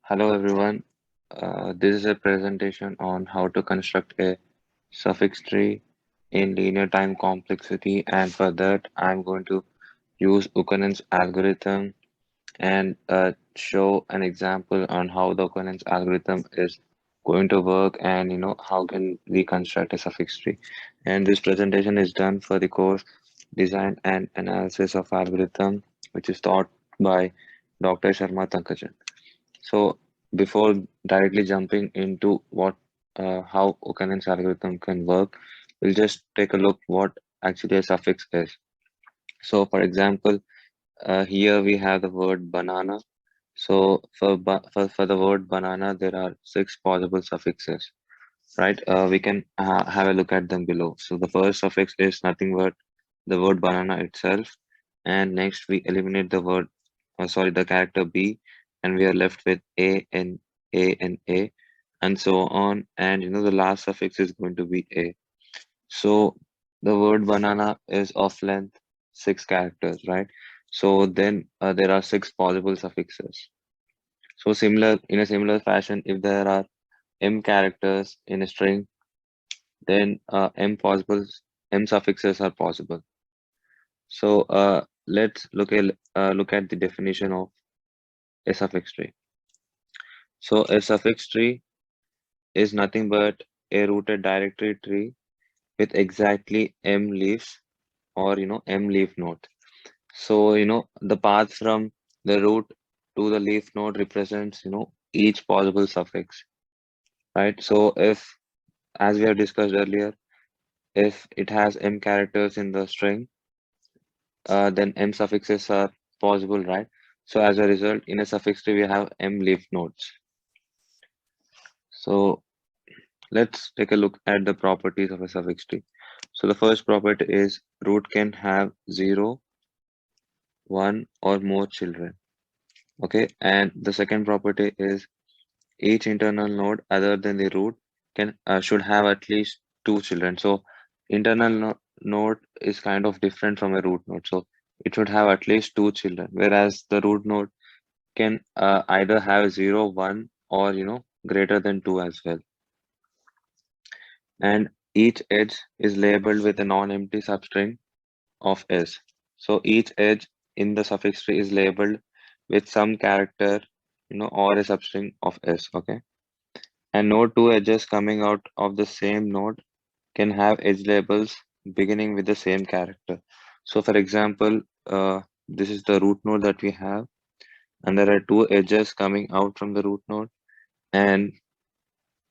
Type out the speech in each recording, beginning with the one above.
Hello everyone. This is a presentation on how to construct a suffix tree in linear time complexity, and for that I'm going to use Ukonen's algorithm and show an example on how the Ukonen's algorithm is going to work, and how can we construct a suffix tree. And this presentation is done for the course Design and Analysis of Algorithm, which is taught by Dr. Sharma Tankajan. So before directly jumping into how Okanen's algorithm can work, we'll just take a look what actually a suffix is. So for example, here we have the word banana. So for the word banana, there are six possible suffixes, right? We can have a look at them below. So the first suffix is nothing but the word banana itself, and next we eliminate the character B, and we are left with A, and so on. And the last suffix is going to be A. So the word banana is of length six characters, right? So then there are six possible suffixes. So in a similar fashion, if there are m characters in a string, then m suffixes are possible. So let's look at the definition of a suffix tree. So a suffix tree is nothing but a rooted directory tree with exactly m leaves, or m leaf node. So the path from the root to the leaf node represents each possible suffix, right? So if, as we have discussed earlier, if it has m characters in the string, then m suffixes are possible, right? So as a result, in a suffix tree, we have m leaf nodes. So let's take a look at the properties of a suffix tree. So the first property is root can have 0, 1, or more children. Okay, and the second property is each internal node other than the root can should have at least two children. So internal node is kind of different from a root node. So it should have at least two children, whereas the root node can either have 0, 1, or greater than 2 as well. And each edge is labeled with a non-empty substring of s. So each edge in the suffix tree is labeled with some character, or a substring of s. Okay, and no two edges coming out of the same node can have edge labels beginning with the same character. So for example, this is the root node that we have, and there are two edges coming out from the root node, and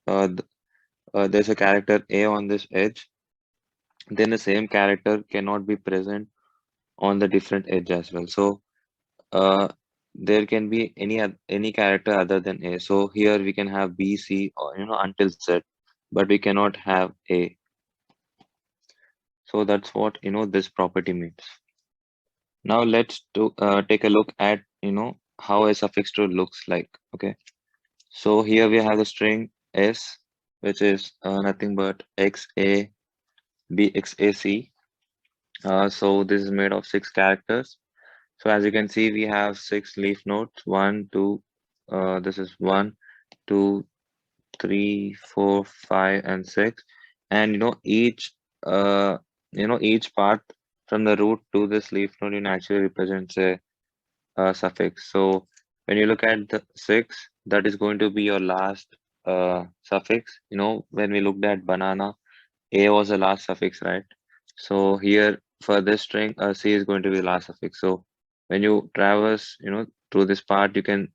uh, th- there's a character A on this edge. Then the same character cannot be present on the different edge as well. So uh, there can be any character other than A. So here we can have B, C, or until Z, but we cannot have A. So that's what this property means. Now take a look at how a suffix tree looks like. Okay, so here we have the string S, which is nothing but X A B X A C. So this is made of six characters. So as you can see, we have six leaf nodes. One, two. This is one, two, three, four, five, and six. And each part from the root to this leaf node actually represents a suffix. So when you look at the six, that is going to be your last suffix. When we looked at banana, a was the last suffix, right? So here for this string, C is going to be the last suffix. So when you traverse, through this part, you can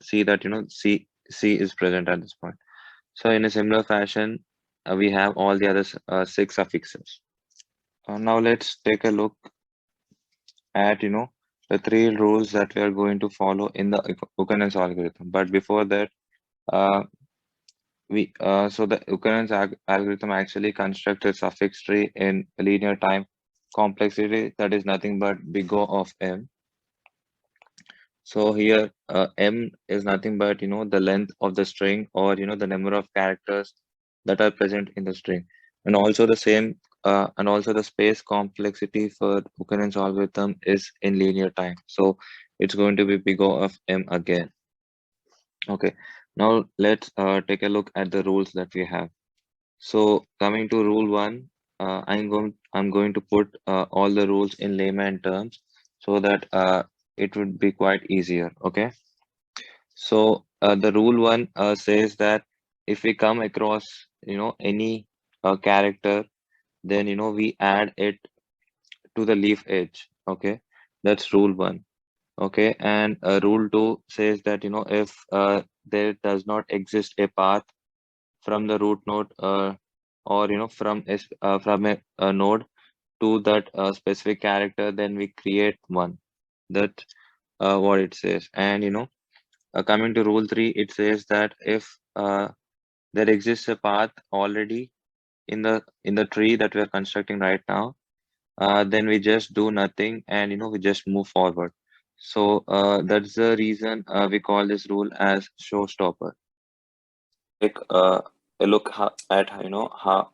see that C is present at this point. So in a similar fashion, we have all the other six suffixes. Now let's take a look at the three rules that we are going to follow in the Ukonen's algorithm. But before that, uh, the Ukonen's algorithm actually constructs a suffix tree in linear time complexity that is nothing but big O of m. So here m is nothing but the length of the string, or the number of characters that are present in the string, and also the space complexity for Buchanan's algorithm is in linear time. So it's going to be big O of m again. Okay, now let's take a look at the rules that we have. So coming to rule one, I'm going to put all the rules in layman terms so that it would be quite easier. Okay. So the rule one says that if we come across any character, then we add it to the leaf edge. Okay, that's rule one. Okay, and rule two says that if there does not exist a path from the root node or from a node to that specific character, then we create one. That's what it says. And coming to rule three, it says that if there exists a path already in the tree that we are constructing right now, then we just do nothing and we just move forward. So that's the reason we call this rule as showstopper. Take a look at how.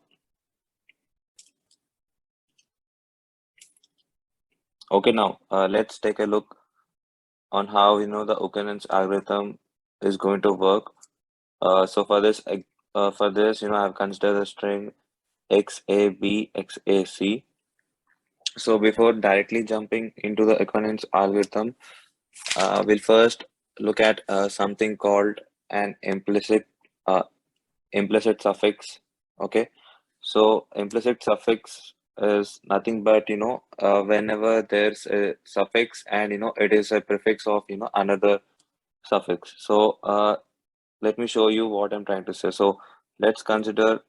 Okay, now let's take a look on how the occurrence algorithm is going to work. So for this, I've considered the string XAB XAC. So before directly jumping into the occurrence algorithm, we'll first look at something called an uh, implicit suffix. Okay, so implicit suffix is nothing but whenever there's a suffix and it is a prefix of another suffix. So let me show you what I'm trying to say. So let's consider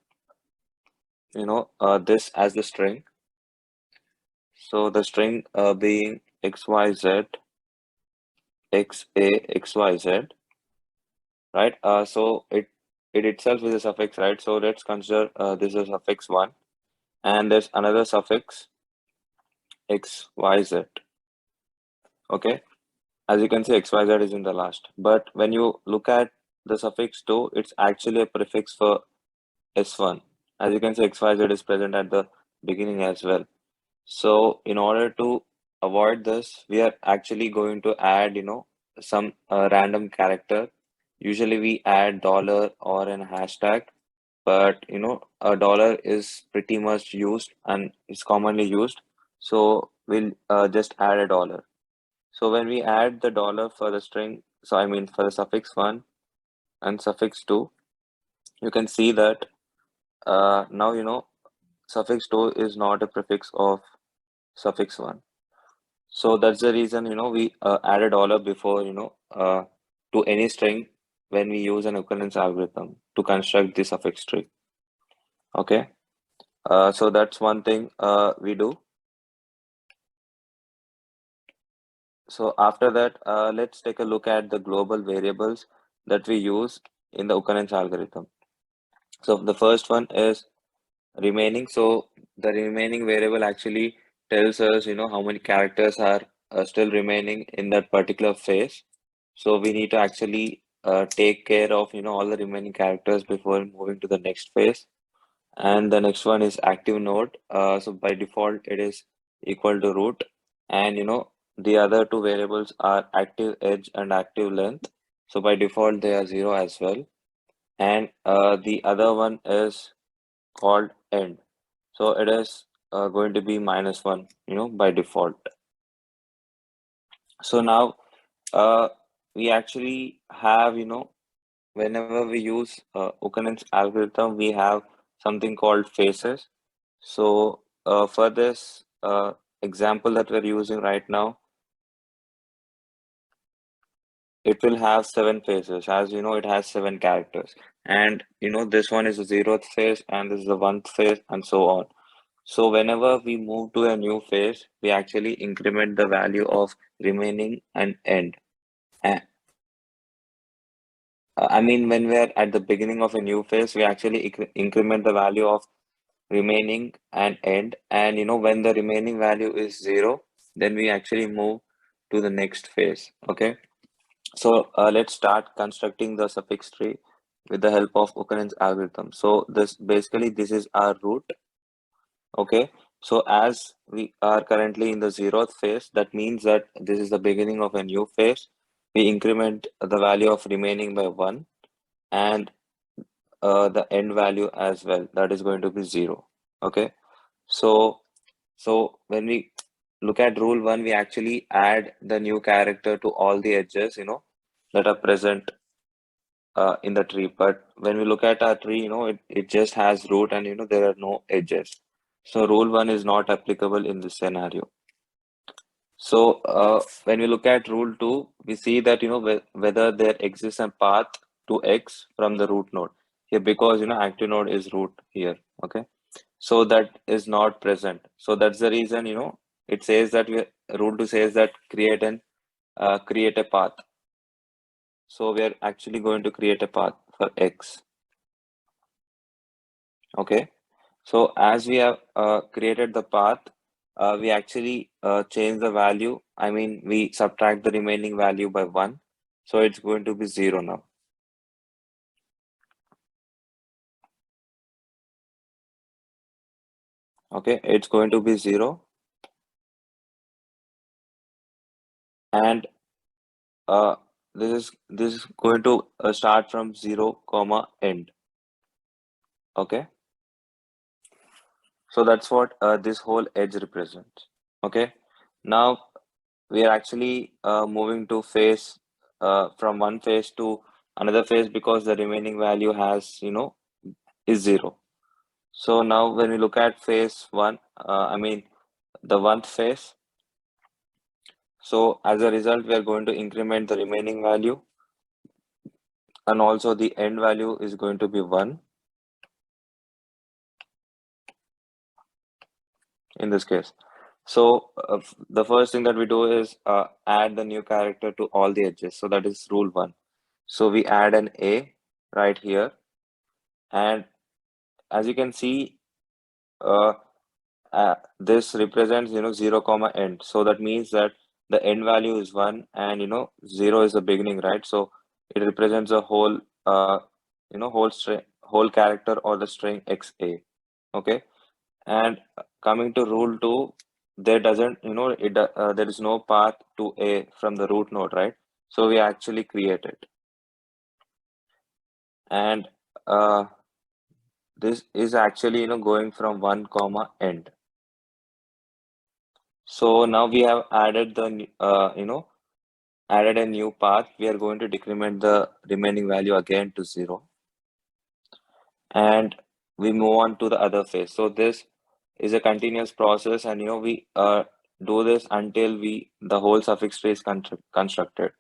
this as the string. So the string being XYZ XA XYZ, right? So it itself is a suffix, right? So let's consider this is suffix one, and there's another suffix XYZ. Okay, as you can see, XYZ is in the last. But when you look at the suffix two, it's actually a prefix for S1. As you can see, XYZ is present at the beginning as well. So in order to avoid this, we are actually going to add, some random character. Usually we add dollar or an hashtag, but a dollar is pretty much used and it's commonly used. So we'll just add a dollar. So when we add the dollar for the string, so I mean for the suffix one and suffix two, you can see that now suffix two is not a prefix of suffix one. So that's the reason we add a dollar before to any string when we use an occurrence algorithm to construct the suffix tree. Okay, so that's one thing we do. So after that, let's take a look at the global variables that we use in the occurrence algorithm. So the first one is remaining. So the remaining variable actually tells us, how many characters are still remaining in that particular phase. So we need to actually take care of, all the remaining characters before moving to the next phase. And the next one is active node. So by default, it is equal to root. And, the other two variables are active edge and active length. So by default, they are zero as well. And the other one is called end. So it is going to be -1, by default. So now we actually have, whenever we use Occurrence algorithm, we have something called phases. So for this example that we're using right now, it will have 7 phases. As you know, it has 7 characters. And this one is the 0th phase, and this is the 1st phase, and so on. So whenever we move to a new phase, we actually increment the value of remaining and end. Uh, I mean, when we're at the beginning of a new phase, we actually increment the value of remaining and end. And when the remaining value is 0, then we actually move to the next phase. Okay. So let's start constructing the suffix tree with the help of occurrence algorithm. So this is our root. Okay, so as we are currently in the 0th phase, that means that this is the beginning of a new phase. we increment the value of remaining by 1 and the end value as well. That is going to be 0. Okay. So, so when we look at rule 1, we actually add the new character to all the edges, that are present in the tree. But when we look at our tree, it just has root and, there are no edges. So rule 1 is not applicable in this scenario. So when we look at rule 2, we see that, whether there exists a path to X from the root node here, because, active node is root here. Okay. So that is not present. So that's the reason, it says that rule 2 says that create a path. So we are actually going to create a path for X. Okay. So as we have created the path, we actually change the value. I mean, we subtract the remaining value by 1. So it's going to be 0 now. Okay, it's going to be 0. And this is going to start from 0, comma end. Okay. So that's what this whole edge represents. Okay. Now we are actually moving to phase from one phase to another phase because the remaining value is 0. So now when we look at phase 1, I mean the 1th phase, so as a result, we are going to increment the remaining value, and also the end value is going to be 1 in this case. So the first thing that we do is add the new character to all the edges. So that is rule 1. So we add an A right here, and as you can see, uh, this represents 0 comma end. So that means that the end value is 1 and 0 is the beginning, right? So it represents a whole whole string, whole character, or the string XA. Okay. And coming to rule 2, there doesn't there is no path to A from the root node, right? So we actually create it. And this is actually going from 1 comma end. So now we have added the added a new path. We are going to decrement the remaining value again to 0, and we move on to the other phase. So this is a continuous process, and we do this until the whole suffix tree is constructed.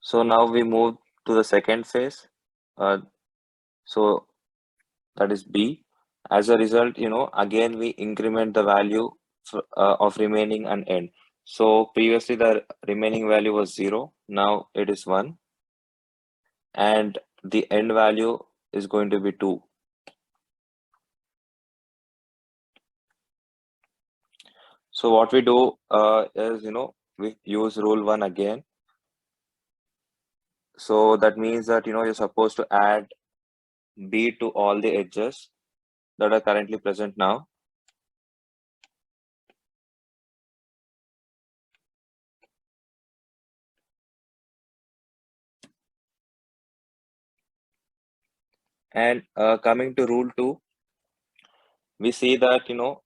So now we move to the second phase. So that is B. As a result, again we increment the value of remaining and end. So previously the remaining value was 0. Now it is 1. And the end value is going to be 2. So what we do is, we use rule 1 again. So that means that, you're supposed to add B to all the edges that are currently present now. And coming to rule 2, we see that, if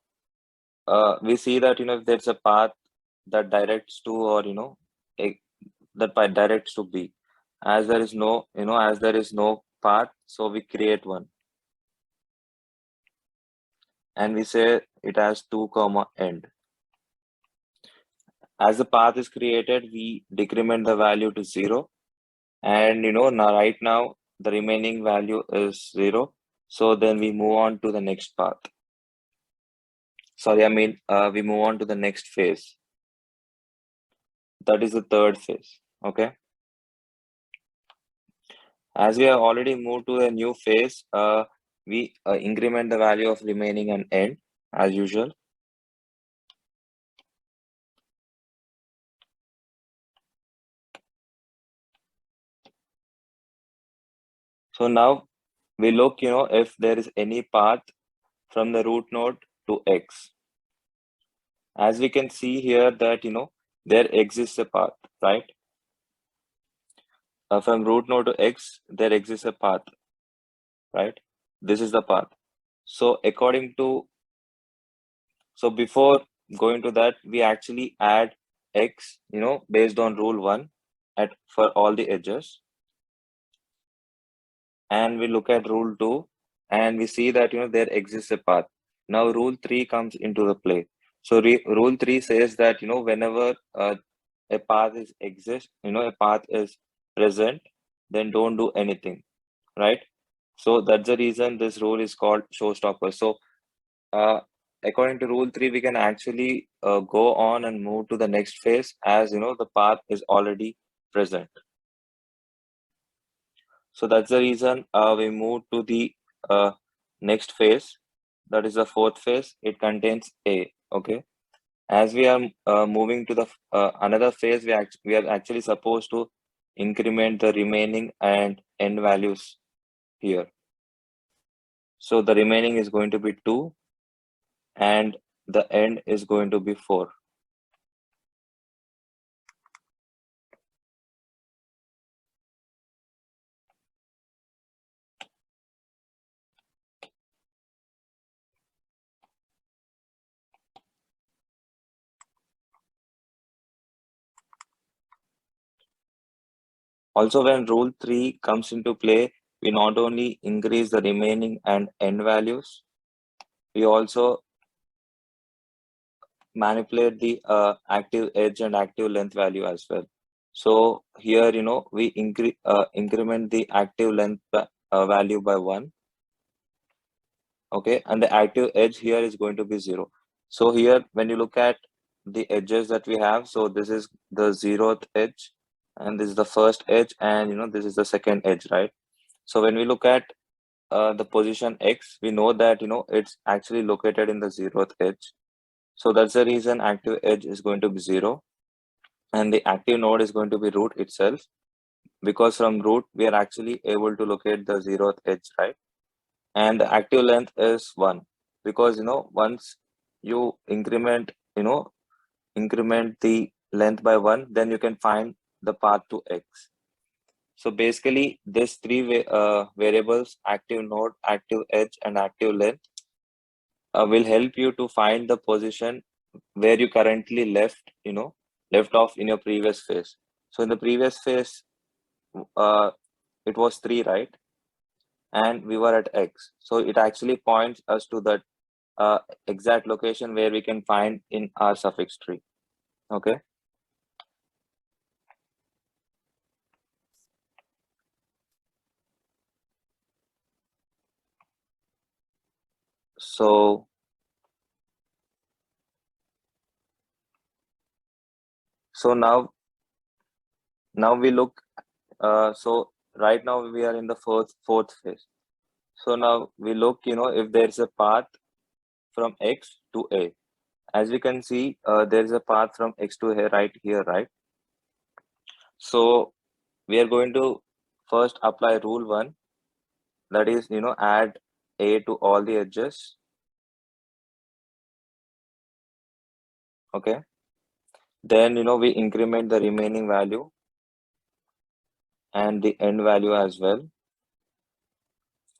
there's a path that directs to, or, a, that path directs to B. As there is no path, so we create one. And we say it has 2 comma end. As the path is created, we decrement the value to 0. And now right now the remaining value is 0. So then we move on to the next path. Sorry, I mean we move on to the next phase. That is the third phase. Okay. As we have already moved to a new phase, we increment the value of remaining and end as usual. So now we look, if there is any path from the root node to X. As we can see here that, there exists a path, right? From root node to X, there exists a path, right? This is the path. So according to, so before going to that, we actually add X, based on rule 1 at for all the edges. And we look at rule 2 and we see that, there exists a path. Now rule 3 comes into the play. So rule 3 says that, whenever a path is a path is present, then don't do anything, right? So that's the reason this rule is called showstopper. So uh, according to rule 3, we can actually go on and move to the next phase as the path is already present. So that's the reason we move to the next phase. That is the fourth phase. It contains A. Okay. As we are moving to the another phase, we are actually supposed to increment the remaining and end values here. So the remaining is going to be 2 and the end is going to be 4. Also, when rule 3 comes into play, we not only increase the remaining and end values, we also manipulate the active edge and active length value as well. So here, we increment the active length value by 1. Okay, and the active edge here is going to be 0. So here, when you look at the edges that we have, so this is the 0th edge, and this is the first edge, and this is the second edge, right? So when we look at the position X, we know that it's actually located in the 0th edge. So that's the reason active edge is going to be 0, and the active node is going to be root itself, because from root we are actually able to locate the 0th edge, right? And the active length is 1, because once you increment the length by 1, then you can find the path to X. So basically these three variables, active node, active edge, and active length, will help you to find the position where you currently left off in your previous phase. So in the previous phase, it was 3, right? And we were at X. So it actually points us to that exact location where we can find in our suffix tree. Okay. So now we look. So right now we are in the fourth phase. So now we look, if there is a path from X to A. As we can see, there is a path from X to A right here, right? So we are going to first apply rule 1, that is, add A to all the edges. Okay. Then, we increment the remaining value and the end value as well.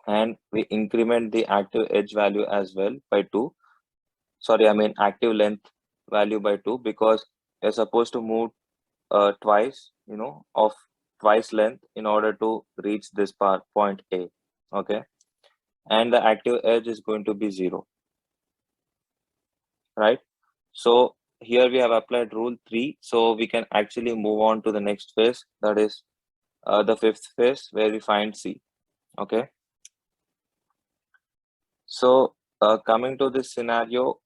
And we increment the active edge value as well by 2. Sorry, I mean active length value by 2, because you're supposed to move twice, of twice length in order to reach this point A. Okay. And the active edge is going to be 0, right? So here we have applied rule 3. So we can actually move on to the next phase, that is the fifth phase, where we find C. Okay. So coming to this scenario,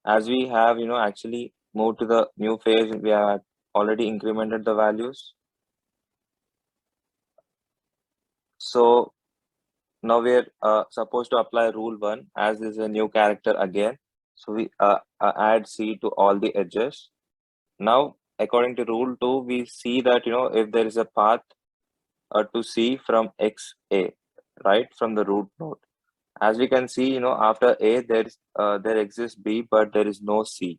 as we have actually moved to the new phase, we have already incremented the values. So now we are supposed to apply rule 1, as this is a new character again. So we add C to all the edges. Now according to rule 2, we see that if there is a path to C from XA, right, from the root node. As we can see, after A there exists B, but there is no C.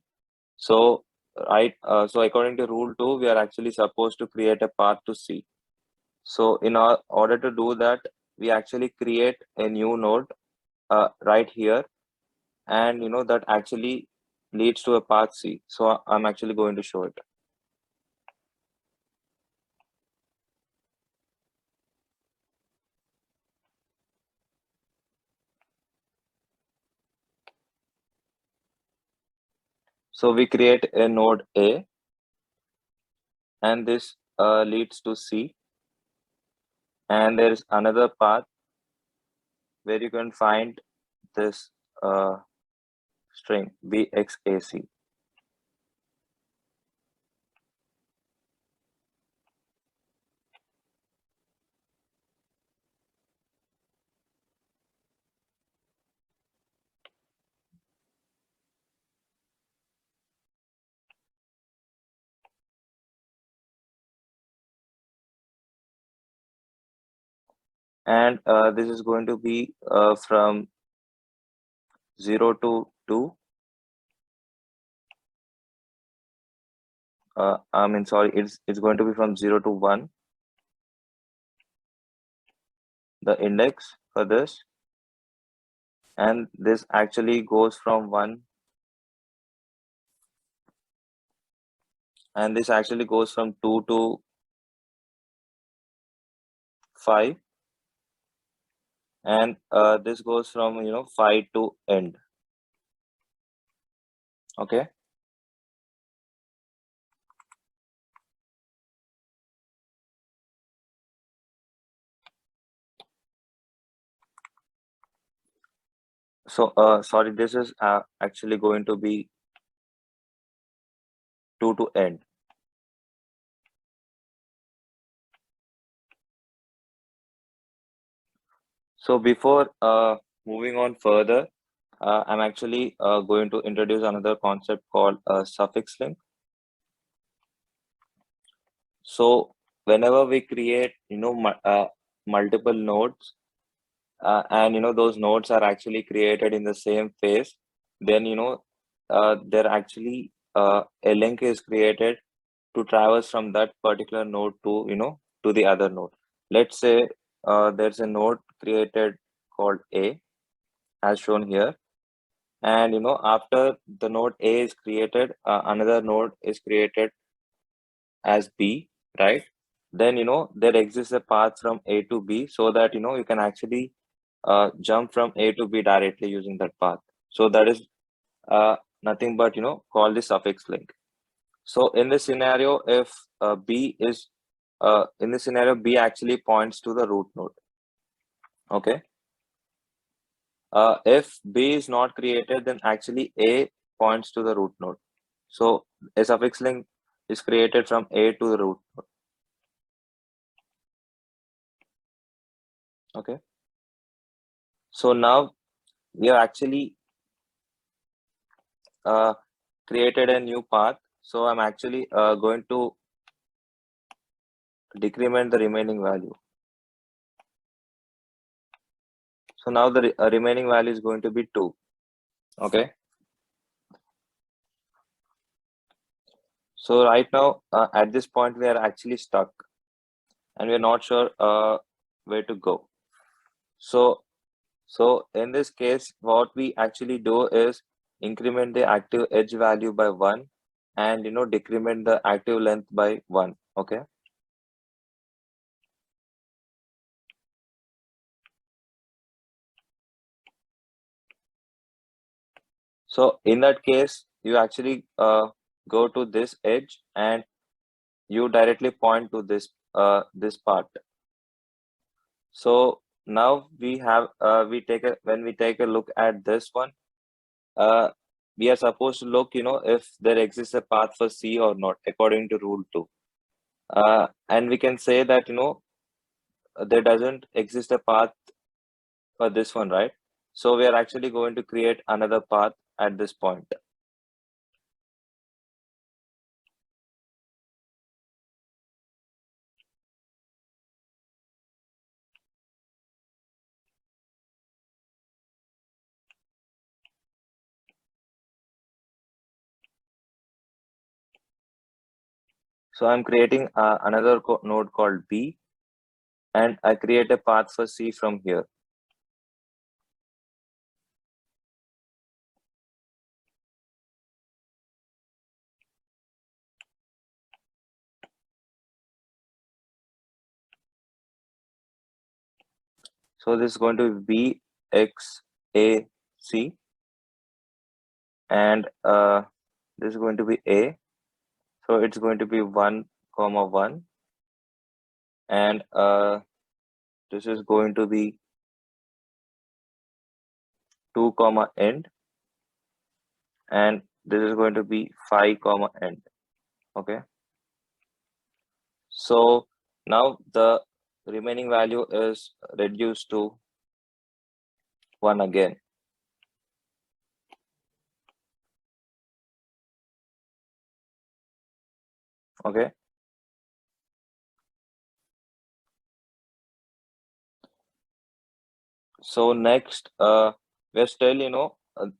So right? So according to rule 2, we are actually supposed to create a path to C. So in order to do that, we actually create a new node right here, and that actually leads to a path C. So I'm actually going to show it. So we create a node A, and this leads to C, and there is another path where you can find this uh, string bxac. And this is going to be from 0 to 2. I mean, sorry, it's going to be from 0 to 1, the index for this. And this actually goes from 1, and this actually goes from 2 to 5, and this goes from 5 to end. Okay. So sorry, this is actually going to be 2 to end. So before moving on further, I'm actually going to introduce another concept called suffix link. So whenever we create, multiple nodes, and those nodes are actually created in the same phase, then there actually a link is created to traverse from that particular node to to the other node. Let's say there's a node created called A, as shown here, and after the node A is created, another node is created as B, right? Then there exists a path from A to B, so that you can actually jump from A to B directly using that path. So that is nothing but called the suffix link. So in this scenario, if B is in this scenario, B actually points to the root node. Okay. If B is not created, then actually A points to the root node. So a suffix link is created from A to the root node. Okay. So now we have actually created a new path. So I'm actually going to decrement the remaining value. So now the remaining value is going to be 2. Okay. So right now, at this point, we are actually stuck, and we're not sure where to go. So in this case, what we actually do is increment the active edge value by 1, and decrement the active length by 1. Okay. So in that case, you actually go to this edge, and you directly point to this part. So now we have when we take a look at this one, uh, we are supposed to look, if there exists a path for C or not, according to rule 2. And we can say that, there doesn't exist a path for this one, right? So we are actually going to create another path at this point. So I'm creating another node called B, and I create a path for C from here. So this is going to be X, A, C, and this is going to be A. So it's going to be 1, 1, and this is going to be 2, end, and this is going to be 5, end. Okay. So now the remaining value is reduced to 1 again. Okay. So next, we're still,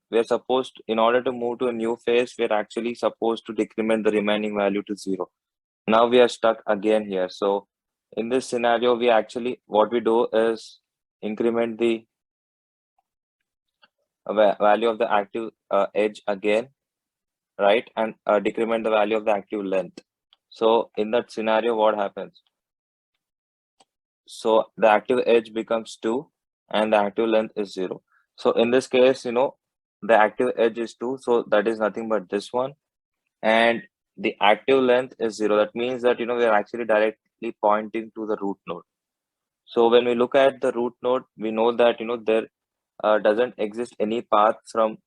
we're supposed, in order to move to a new phase, we're actually supposed to decrement the remaining value to 0. Now we are stuck again here. So in this scenario, what we do is increment the value of the active edge again, right? And decrement the value of the active length. So in that scenario, what happens? So the active edge becomes 2 and the active length is 0. So in this case, the active edge is 2. So that is nothing but this one. And the active length is 0. That means that, we are actually directly pointing to the root node. So when we look at the root node, we know that, there doesn't exist any path from,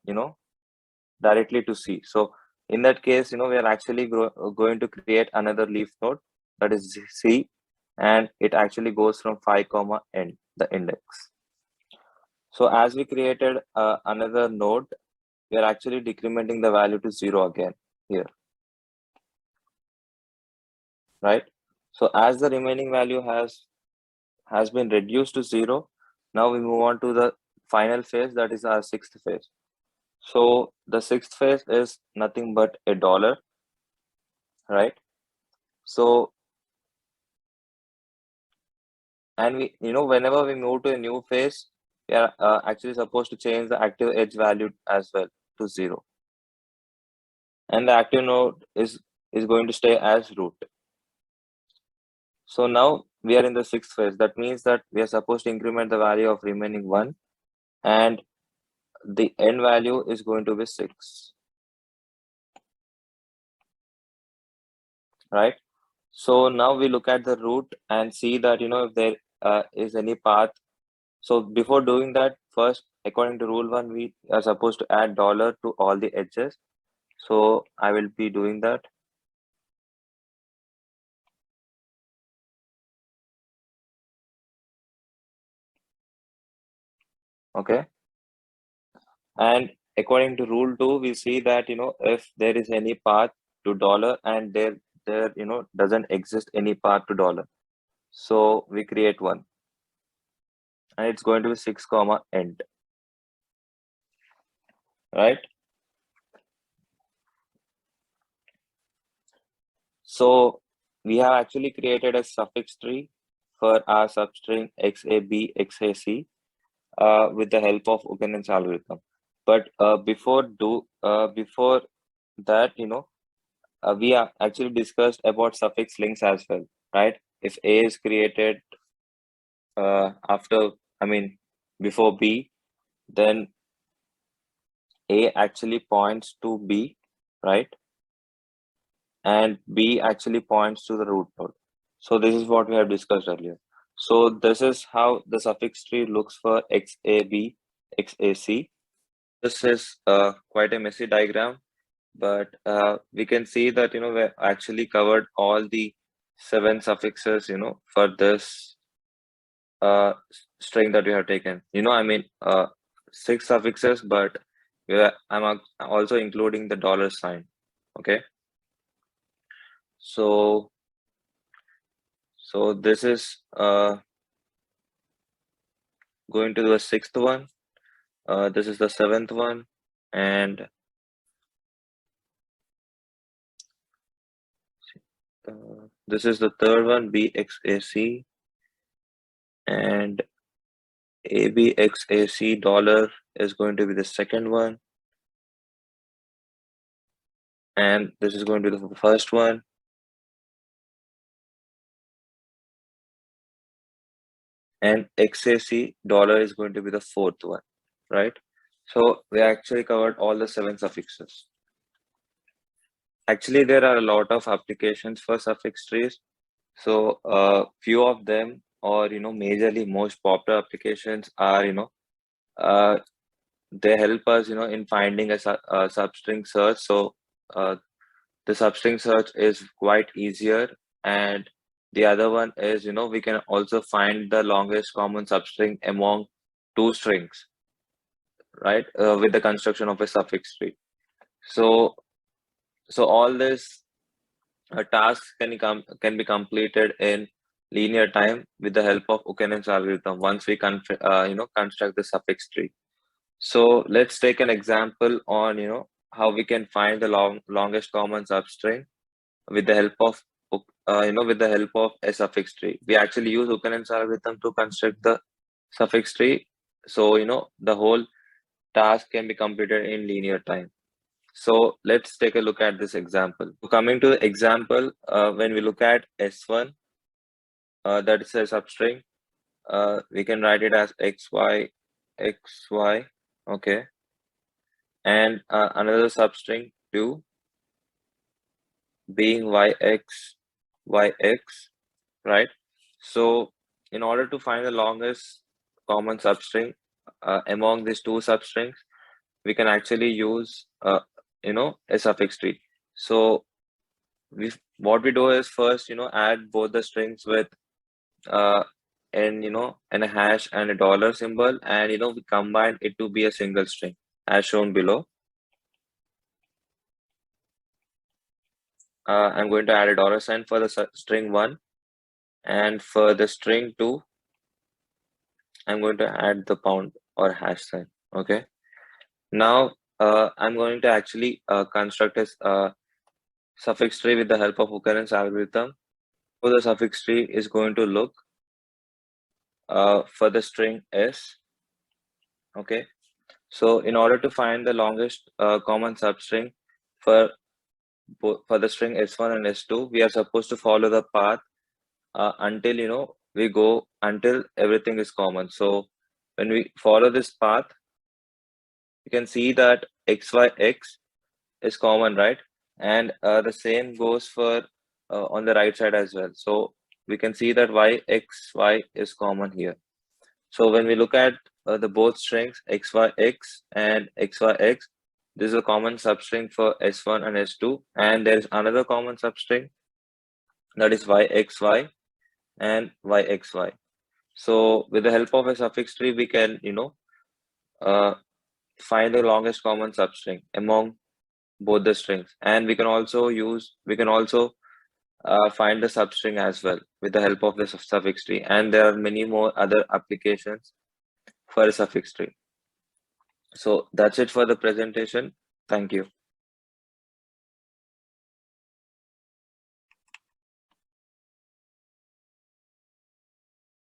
directly to C. So in that case, we are actually going to create another leaf node, that is C, and it actually goes from 5, end, the index. So as we created another node, we are actually decrementing the value to 0 again here, right? So as the remaining value has been reduced to 0, now we move on to the final phase, that is our sixth phase. So the sixth phase is nothing but a dollar, right? So, and whenever we move to a new phase, we are actually supposed to change the active edge value as well to 0. And the active node is going to stay as root. So now we are in the sixth phase. That means that we are supposed to increment the value of remaining 1, and the end value is going to be 6, right? So now we look at the root and see that, if there is any path. So before doing that, first, according to rule 1, we are supposed to add dollar to all the edges. So I will be doing that. Okay. And according to rule 2, we see that, if there is any path to dollar and there doesn't exist any path to dollar. So we create one, and it's going to be 6, end, right? So we have actually created a suffix tree for our substring XAB, XAC with the help of Ukanen's algorithm. But before that, we have actually discussed about suffix links as well, right? If A is created before B, then A actually points to B, right? And B actually points to the root node. So this is what we have discussed earlier. So this is how the suffix tree looks for XAB, XAC. This is quite a messy diagram, but we can see that, we actually covered all the 7 suffixes, for this string that we have taken. 6 suffixes, but I'm also including the dollar sign. Okay. So this is going to the 6th one. This is the 7th one, and This is the third one, BXAC, and ABXAC dollar is going to be the second one, and this is going to be the first one, and XAC dollar is going to be the fourth one, right? So we actually covered all the 7 suffixes. Actually, there are a lot of applications for suffix trees. So few of them, or majorly most popular applications are, uh, they help us, in finding a substring search. So the substring search is quite easier, and the other one is, we can also find the longest common substring among 2 strings, right? With the construction of a suffix tree. So all this tasks can be completed in linear time with the help of Buchanan's algorithm once we construct the suffix tree. So let's take an example on how we can find the longest common substring with the help of a suffix tree. We actually use Buchanan's algorithm to construct the suffix tree. So the whole task can be completed in linear time. So let's take a look at this example. So coming to the example, when we look at S1, that is a substring, we can write it as XY, XY, okay, and another substring 2 being YX, YX, right? So in order to find the longest common substring among these 2 substrings, we can actually use a suffix tree. So what we do is first add both the strings with and and a hash and a dollar symbol, and we combine it to be a single string as shown below. I'm going to add a dollar sign for the string 1, and for the string 2 I'm going to add the pound or hash sign. Okay, now I'm going to actually construct a suffix tree with the help of Buchanan's algorithm. So the suffix tree is going to look for the string S. Okay, so in order to find the longest common substring for the string S1 and S2, we are supposed to follow the path until we go until everything is common. So when we follow this path, you can see that XYX is common, right? And the same goes for on the right side as well. So we can see that YXY is common here. So when we look at the both strings XYX and XYX, this is a common substring for S1 and S2, and there is another common substring, that is YXY and YXY. So with the help of a suffix tree, we can uh, find the longest common substring among both the strings, and we can also find the substring as well with the help of the suffix tree. And there are many more other applications for a suffix tree. So that's it for the presentation. Thank you.